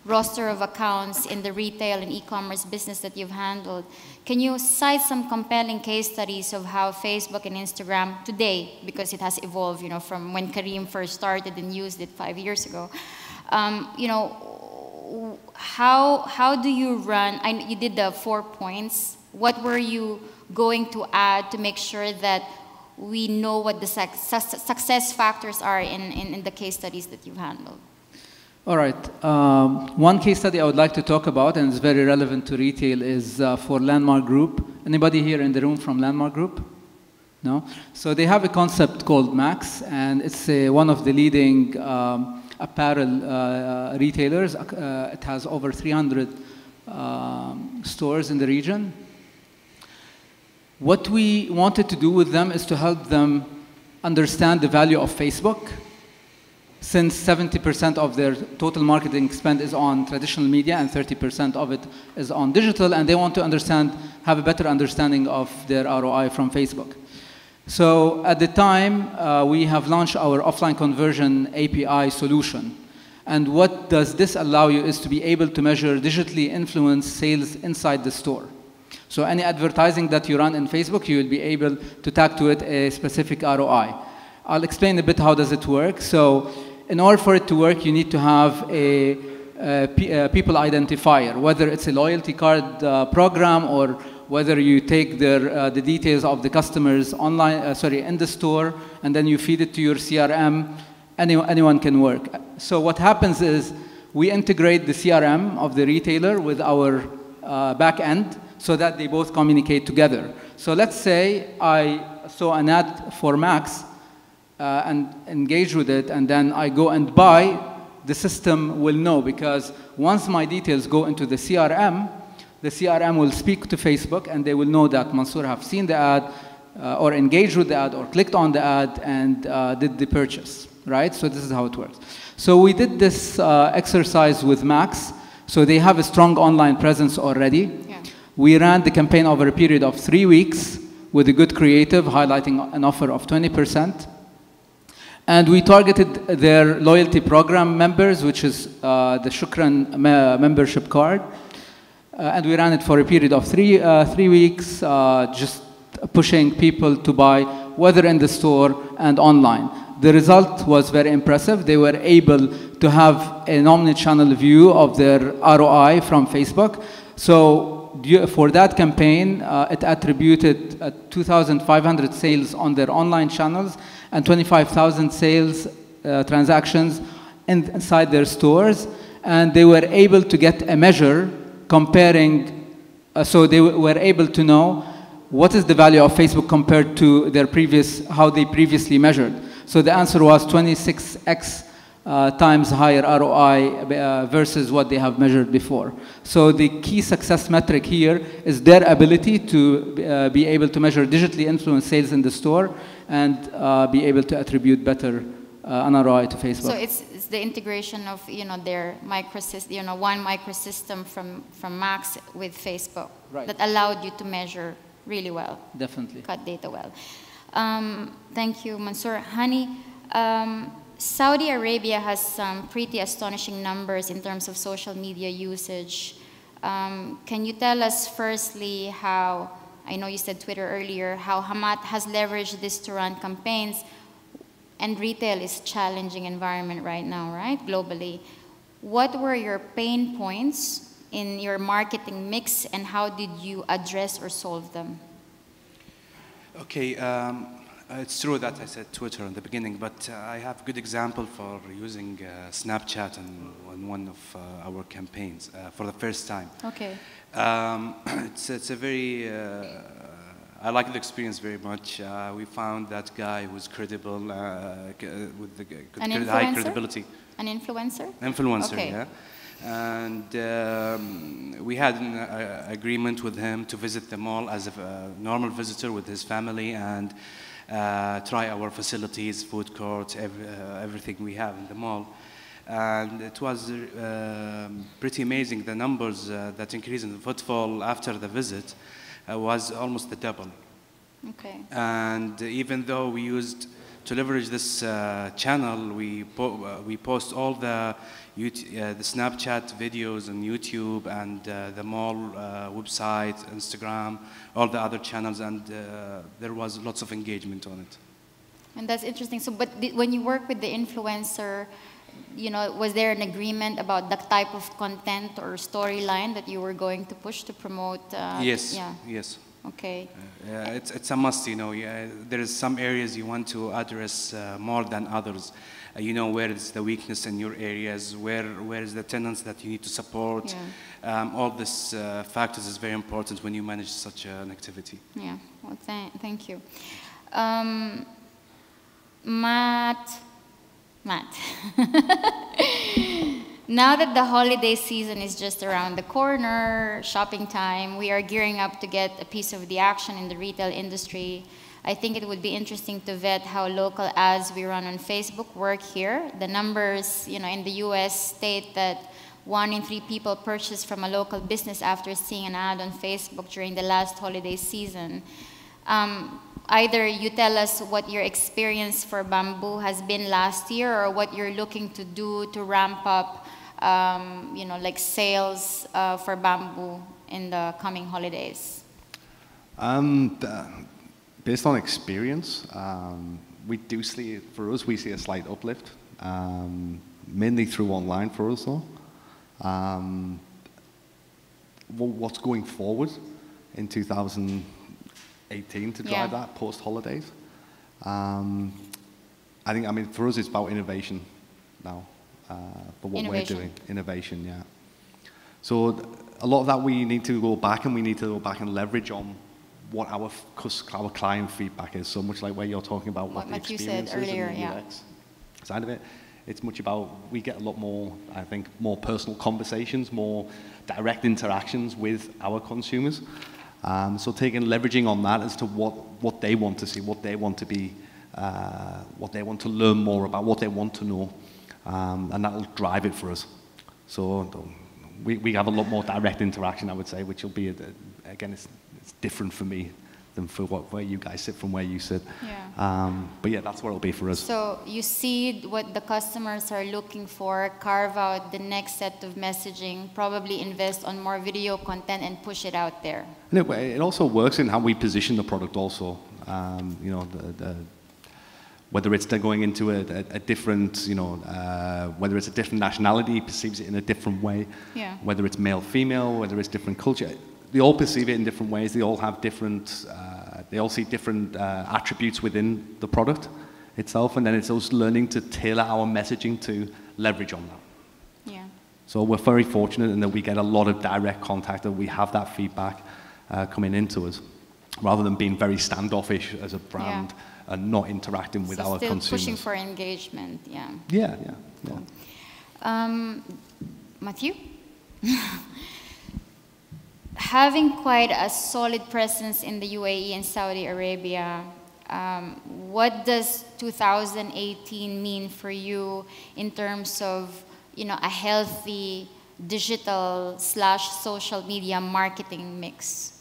roster of accounts in the retail and e-commerce business that you've handled. Can you cite some compelling case studies of how Facebook and Instagram today, because it has evolved, you know, from when Kareem first started and used it 5 years ago, you know, how do you run, you did the 4 points, what were you going to add to make sure that we know what the success factors are in the case studies that you've handled? All right. One case study I would like to talk about, and it's very relevant to retail, is for Landmark Group. Anybody here in the room from Landmark Group? No? So they have a concept called Max, and it's one of the leading apparel retailers. It has over 300 stores in the region. What we wanted to do with them is to help them understand the value of Facebook, since 70% of their total marketing spend is on traditional media and 30% of it is on digital, and they want to have a better understanding of their ROI from Facebook. So at the time, we have launched our offline conversion API solution. And what does this allow you is to be able to measure digitally influenced sales inside the store. So any advertising that you run in Facebook, you will be able to tag to it a specific ROI. I'll explain a bit how does it work. So in order for it to work, you need to have a people identifier, whether it's a loyalty card program or whether you take the details of the customers online, in the store, and then you feed it to your CRM. Anyone can work. So what happens is we integrate the CRM of the retailer with our back end so that they both communicate together. So let's say I saw an ad for Max and engage with it, and then I go and buy, the system will know, because once my details go into the CRM will speak to Facebook, and they will know that Mansoor have seen the ad, or engaged with the ad, or clicked on the ad, and did the purchase, right? So this is how it works. So we did this exercise with Max, so they have a strong online presence already. Yeah. We ran the campaign over a period of 3 weeks with a good creative, highlighting an offer of 20%. And we targeted their loyalty program members, which is the Shukran membership card. And we ran it for a period of three weeks, just pushing people to buy, whether in the store and online. The result was very impressive. They were able to have an omni-channel view of their ROI from Facebook. So for that campaign, it attributed 2,500 sales on their online channels and 25,000 sales transactions inside their stores. And they were able to get a measure comparing, so they were able to know what is the value of Facebook compared to their how they previously measured. So the answer was 26x times higher ROI versus what they have measured before. So the key success metric here is their ability to be able to measure digitally influenced sales in the store and be able to attribute better an ROI to Facebook. So it's the integration of their microsystem, one microsystem from Max with Facebook that allowed you to measure really well. Definitely. Cut data well. Thank you, Mansoor. Hani, Saudi Arabia has some pretty astonishing numbers in terms of social media usage. Can you tell us firstly how, I know you said Twitter earlier, how Hamat has leveraged this to run campaigns, and retail is a challenging environment right now, right, globally. What were your pain points in your marketing mix, and how did you address or solve them? Okay, it's true that I said Twitter in the beginning, but I have a good example for using Snapchat on one of our campaigns for the first time. Okay. It's a very, I like the experience very much. We found that guy who was credible, with the high credibility. An influencer? Influencer, okay. Yeah. And we had an agreement with him to visit the mall as a normal visitor with his family and try our facilities, food courts, everything we have in the mall. And it was pretty amazing. The numbers that increased in the footfall after the visit was almost the double. Okay. And even though we used to leverage this channel, we post all the Snapchat videos on YouTube and the mall website, Instagram, all the other channels, and there was lots of engagement on it. And that's interesting. So, but when you work with the influencer, was there an agreement about the type of content or storyline that you were going to push to promote? Yes. Yeah. Yes. Okay. It's a must, there is some areas you want to address more than others. Where is the weakness in your areas, where is the tenants that you need to support. Yeah. All these factors is very important when you manage such an activity. Yeah, well, thank you. Matt. Now that the holiday season is just around the corner, shopping time, we are gearing up to get a piece of the action in the retail industry. I think it would be interesting to vet how local ads we run on Facebook work here. The numbers, in the US state that 1 in 3 people purchased from a local business after seeing an ad on Facebook during the last holiday season. Either you tell us what your experience for Bamboo has been last year, or what you're looking to do to ramp up, like sales for Bamboo in the coming holidays. Based on experience, we do see, for us, we see a slight uplift, mainly through online for us though. What's going forward in 2018 to drive that post-holidays? I think, for us, it's about innovation now, for what we're doing. Innovation, yeah. So a lot of that we need to go back and leverage on what our client feedback is. So much like where you're talking about what the experience is earlier, and the UX side of it. It's much about, we get a lot more, I think, more personal conversations, more direct interactions with our consumers. So leveraging on that as to what they want to see, what they want to be, what they want to learn more about, what they want to know, and that'll drive it for us. So we have a lot more direct interaction, I would say, which will be, again, it's different for me than for where you guys sit from where you sit. Yeah. But yeah, that's what it'll be for us. So you see what the customers are looking for, carve out the next set of messaging, probably invest on more video content and push it out there. And it also works in how we position the product also. Whether it's going into a different, whether it's a different nationality, perceives it in a different way. Yeah. Whether it's male, female, whether it's different culture. they all perceive it in different ways. They all have different, they all see different attributes within the product itself, and then it's us learning to tailor our messaging to leverage on that. Yeah. So we're very fortunate in that we get a lot of direct contact, and we have that feedback coming into us, rather than being very standoffish as a brand and not interacting with our still consumers. Pushing for engagement, yeah. Yeah. Matthew? Having quite a solid presence in the UAE and Saudi Arabia, what does 2018 mean for you in terms of, you know, a healthy digital/social media marketing mix?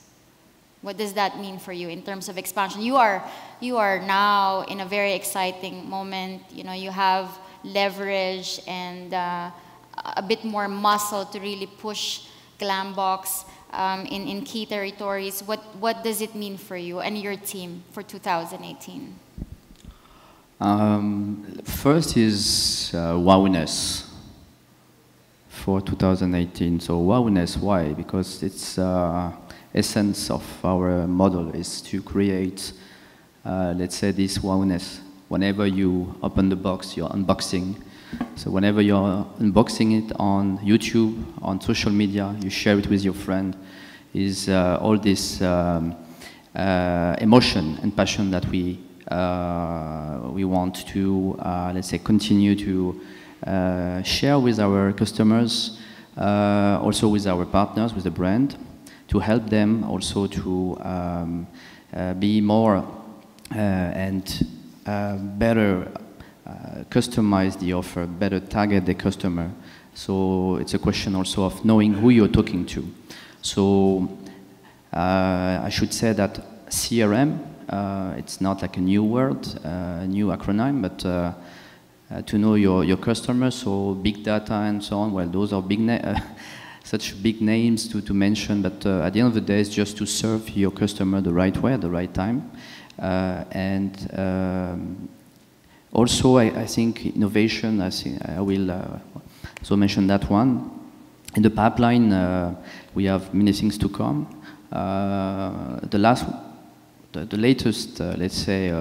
What does that mean for you in terms of expansion? You are now in a very exciting moment. You know, you have leverage and a bit more muscle to really push Glambox in key territories. What does it mean for you and your team for 2018? First is wowness for 2018. So wowness, why? Because it's essence of our model is to create, let's say, this wowness. Whenever you open the box, you're unboxing. So whenever you're unboxing it on YouTube, on social media, you share it with your friend, is all this emotion and passion that we want to, let's say, continue to share with our customers, also with our partners, with the brand, to help them also to be more and better customize the offer, better target the customer. So it's a question also of knowing who you're talking to. So I should say that CRM, it's not like a new word, a new acronym, but to know your customers, so big data and so on, well, those are big such big names to mention, but at the end of the day, it's just to serve your customer the right way at the right time. Also, I think innovation, I will so mention that one. In the pipeline, we have many things to come. The latest, let's say,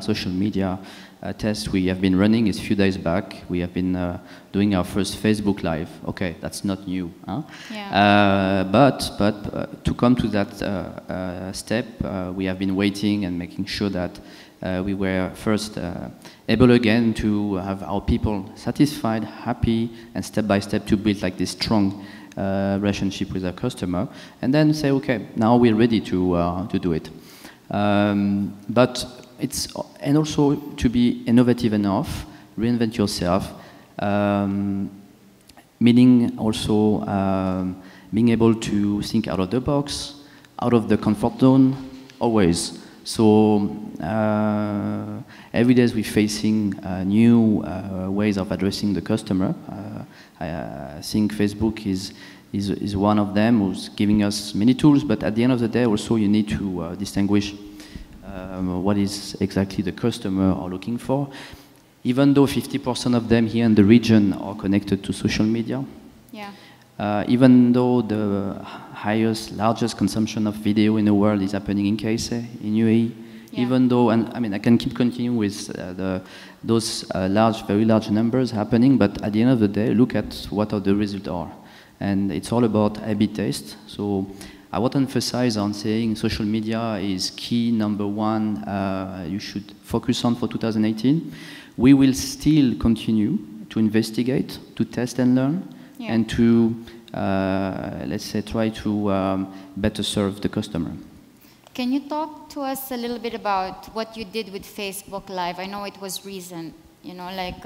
social media test we have been running is a few days back. We have been doing our first Facebook Live. Okay, that's not new. Huh? Yeah. But to come to that step, we have been waiting and making sure that we were first able again to have our people satisfied, happy, and step by step to build like this strong relationship with our customer, and then say, okay, now we're ready to do it. But it's, and also to be innovative enough, reinvent yourself, meaning also being able to think out of the box, out of the comfort zone, always. So every day we're facing new ways of addressing the customer. I think Facebook is one of them, who's giving us many tools, but at the end of the day also you need to distinguish what is exactly the customer are looking for. Even though 50% of them here in the region are connected to social media, even though the largest consumption of video in the world is happening in KSA, in UAE, even though, and I mean, I can keep continuing with those very large numbers happening, but at the end of the day, look at what the results are. And it's all about A/B test. So I want to emphasize on saying social media is key number one you should focus on for 2018. We will still continue to investigate, to test and learn, and to, let's say, try to better serve the customer. Can you talk to us a little bit about what you did with Facebook Live? I know it was recent, you know, like,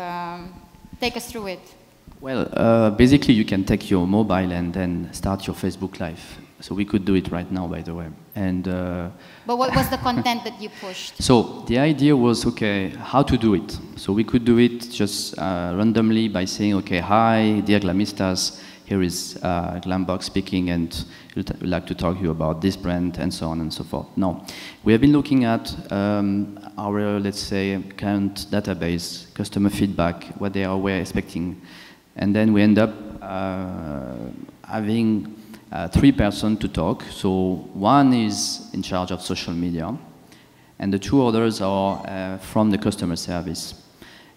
take us through it. Well, basically you can take your mobile and then start your Facebook Live. So we could do it right now, by the way. And but what was the content that you pushed? So the idea was, okay, how to do it. So we could do it just randomly by saying, okay, hi, dear Glamistas, here is Glambox speaking, and we'd like to talk to you about this brand, and so on and so forth. No, we have been looking at our, let's say, current database, customer feedback, what they were expecting. And then we end up having three persons to talk. So one is in charge of social media, and the two others are from the customer service.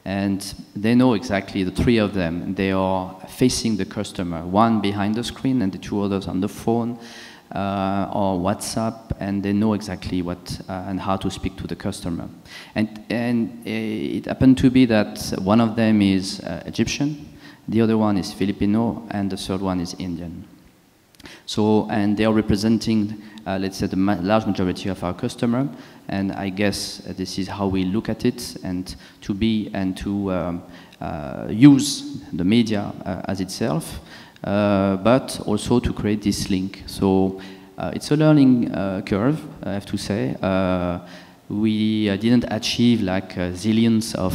And they know exactly, the three of them, they are facing the customer, one behind the screen and the two others on the phone or WhatsApp, and they know exactly what and how to speak to the customer. And it happened to be that one of them is Egyptian, the other one is Filipino, and the third one is Indian. So, and they are representing, let's say, the large majority of our customer, and I guess this is how we look at it, and to use the media as itself, but also to create this link. So it's a learning curve, I have to say. We didn't achieve like zillions of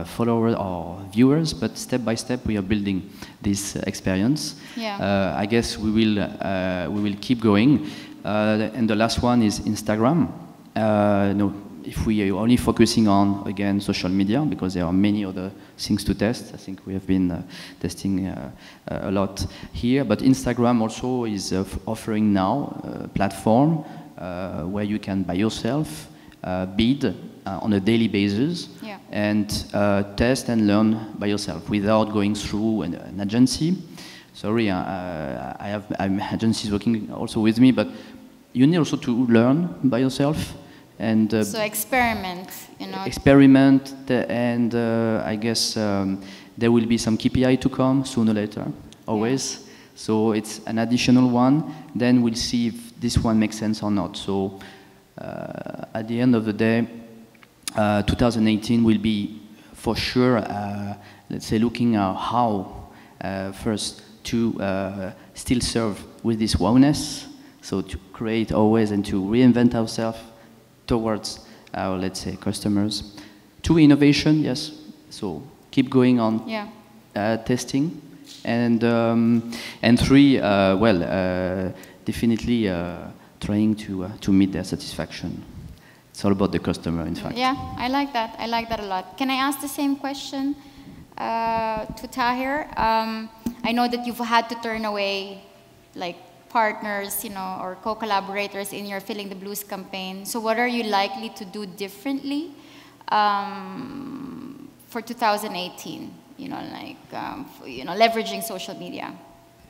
followers or viewers, but step by step we are building this experience. Yeah. I guess we will keep going. And the last one is Instagram. No, if we are only focusing on, again, social media, because there are many other things to test. I think we have been testing a lot here. But Instagram also is offering now a platform where you can by yourself bid on a daily basis, yeah, and test and learn by yourself without going through an agency. Sorry, I have agencies working also with me, but you need also to learn by yourself. And so experiment, you know. Experiment, and I guess there will be some KPI to come sooner or later, always. Yeah. So it's an additional one. Then we'll see if this one makes sense or not. So at the end of the day, 2018 will be for sure, let's say, looking at how first to still serve with this wowness. So to create always and to reinvent ourselves towards our, let's say, customers. Two, innovation, yes. So keep going on, yeah, testing, and three, definitely trying to meet their satisfaction. It's all about the customer, in fact. Yeah, I like that. I like that a lot. Can I ask the same question to Tahir? I know that you've had to turn away, like, partners, you know, or co-collaborators in your Filling the Blues campaign. So what are you likely to do differently for 2018? You know, like, leveraging social media.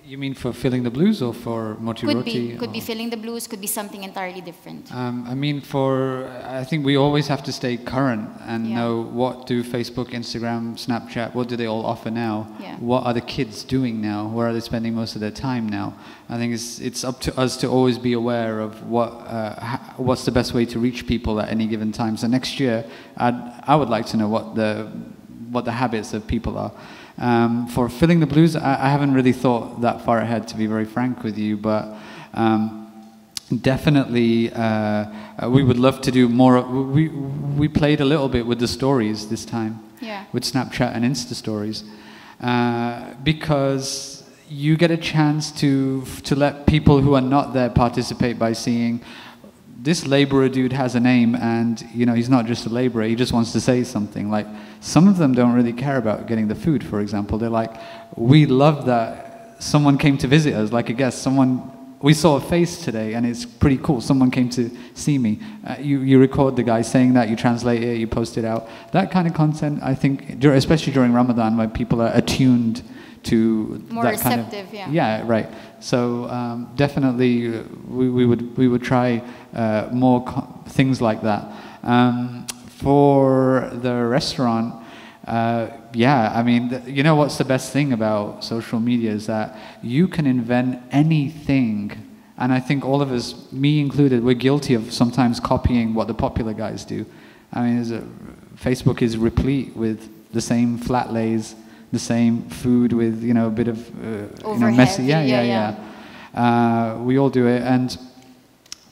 You mean for Filling the Blues or for Moti Roti? Could be Filling the Blues, could be something entirely different. I mean, I think we always have to stay current and know what do Facebook, Instagram, Snapchat, what do they all offer now? Yeah. What are the kids doing now? Where are they spending most of their time now? I think it's up to us to always be aware of what's the best way to reach people at any given time. So next year, I would like to know what the habits of people are. For Filling the Blues, I haven't really thought that far ahead, to be very frank with you, but definitely we would love to do more. We played a little bit with the stories this time, with Snapchat and Insta stories, because you get a chance to let people who are not there participate by seeing, this laborer dude has a name, and you know, he's not just a laborer, he just wants to say something. Like, some of them don't really care about getting the food, for example. They're like, we love that someone came to visit us, like a guest. We saw a face today and it's pretty cool, someone came to see me. You record the guy saying that, you translate it, you post it out. That kind of content, I think, especially during Ramadan, when people are attuned to more that receptive, kind of, yeah, right. So definitely we would try more things like that. For the restaurant, I mean, you know what's the best thing about social media is that you can invent anything. And I think all of us, me included, we're guilty of sometimes copying what the popular guys do. I mean, Facebook is replete with the same flat lays, the same food with, you know, a bit of messy. We all do it,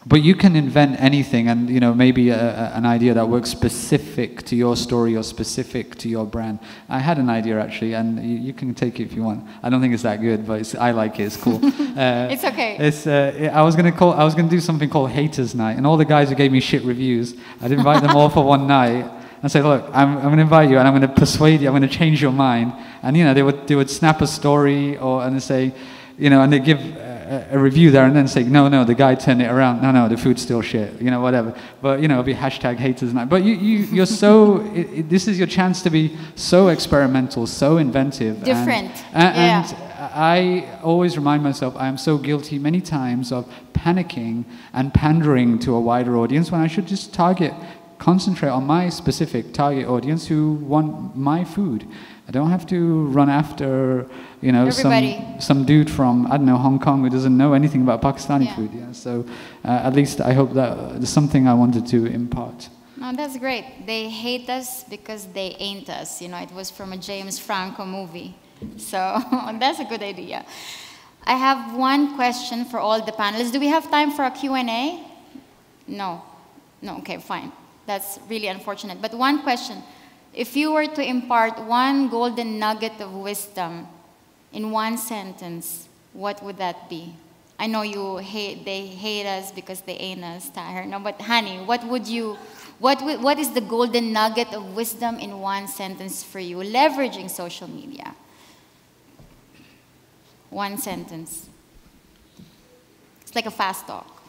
but you can invent anything, and you know, maybe an idea that works specific to your story or specific to your brand. I had an idea actually, and you can take it if you want. I don't think it's that good, but I like it. It's cool. It's okay. I was gonna do something called Haters Night, and all the guys who gave me shit reviews, I'd invite them all for one night. And say, look, I'm going to invite you, and I'm going to persuade you, I'm going to change your mind. And you know, they would snap a story, and they say, you know, and they give a review there and then say, no, the guy turned it around. No, the food's still shit. You know, whatever. But, you know, it'll be hashtag haters night. But you're so, this is your chance to be so experimental, so inventive. Different. And I always remind myself I am so guilty many times of panicking and pandering to a wider audience when I should just concentrate on my specific target audience who want my food. I don't have to run after, you know, some dude from, I don't know, Hong Kong who doesn't know anything about Pakistani food. Yeah. So at least I hope that there's something I wanted to impart. No, that's great. They hate us because they ain't us. You know, it was from a James Franco movie. So that's a good idea. I have one question for all the panelists. Do we have time for a Q&A? No. No, okay, fine. That's really unfortunate. But one question. If you were to impart one golden nugget of wisdom in one sentence, what would that be? I know they hate us because they ain't us, Tahir. No, but honey, what is the golden nugget of wisdom in one sentence for you, leveraging social media? One sentence. It's like a fast talk.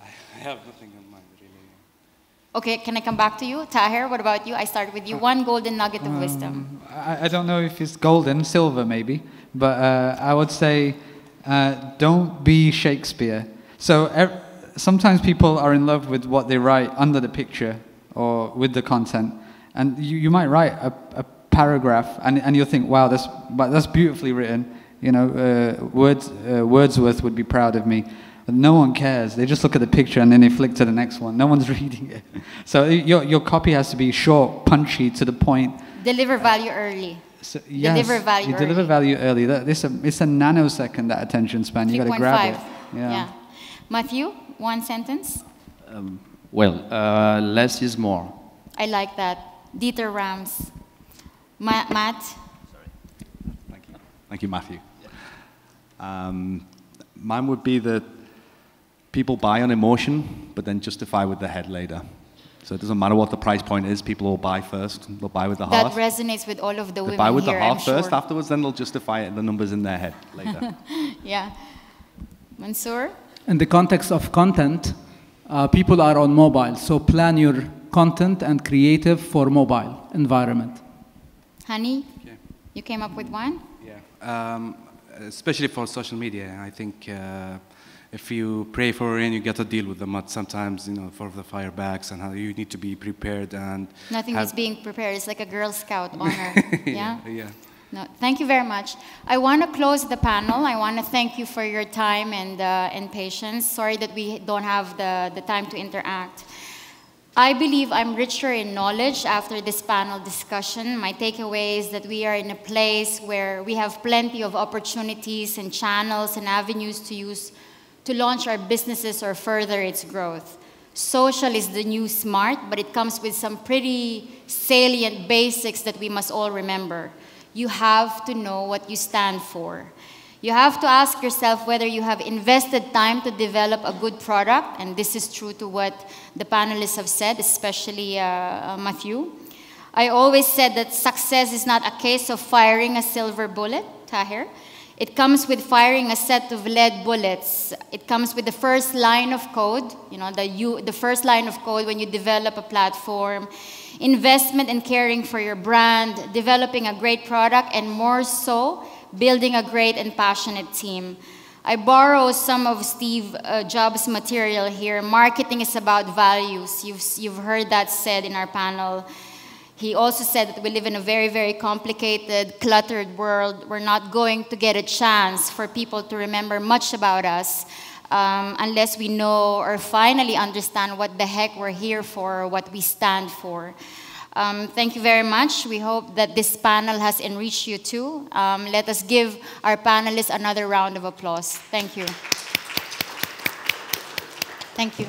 I have nothing in mind, really. Okay, can I come back to you? Tahir, what about you? I start with you. One golden nugget of wisdom. I don't know if it's golden, silver maybe, but I would say don't be Shakespeare. So sometimes people are in love with what they write under the picture or with the content. And you might write a paragraph and you'll think, wow, that's beautifully written. You know, Wordsworth would be proud of me. But no one cares. They just look at the picture and then they flick to the next one. No one's reading it. So your copy has to be short, punchy, to the point. Deliver value early. So, yes, deliver value early. Deliver value early. It's a nanosecond, that attention span. You got to grab it. Yeah. Matthew, one sentence? Less is more. I like that. Dieter Rams. Matt? Sorry. Thank you, Matthew. Mine would be that people buy on emotion, but then justify with the head later. So it doesn't matter what the price point is, people will buy first. They'll buy with the heart. That resonates with all of the women here, They buy with the heart I'm first, sure. afterwards then they'll justify it, the numbers in their head later. Yeah. Mansoor? In the context of content, people are on mobile, so plan your content and creative for mobile environment. Honey, you came up with one? Yeah. Especially for social media, I think if you pray for rain, you get to deal with the mud sometimes, you know, for the fire bags and how you need to be prepared and nothing is being prepared. It's like a Girl Scout honor. Yeah? Yeah. No, thank you very much. I want to close the panel. I want to thank you for your time and patience. Sorry that we don't have the time to interact. I believe I'm richer in knowledge after this panel discussion. My takeaway is that we are in a place where we have plenty of opportunities and channels and avenues to use to launch our businesses or further its growth. Social is the new smart, but it comes with some pretty salient basics that we must all remember. You have to know what you stand for. You have to ask yourself whether you have invested time to develop a good product, and this is true to what the panelists have said, especially Matthew. I always said that success is not a case of firing a silver bullet, Tahir. It comes with firing a set of lead bullets. It comes with the first line of code, you know, the first line of code when you develop a platform, investment and caring for your brand, developing a great product, and more so, building a great and passionate team. I borrow some of Steve Jobs' material here. Marketing is about values. You've heard that said in our panel. He also said that we live in a very, very complicated, cluttered world. We're not going to get a chance for people to remember much about us unless we know or finally understand what the heck we're here for or what we stand for. Thank you very much. We hope that this panel has enriched you too. Let us give our panelists another round of applause. Thank you. Thank you.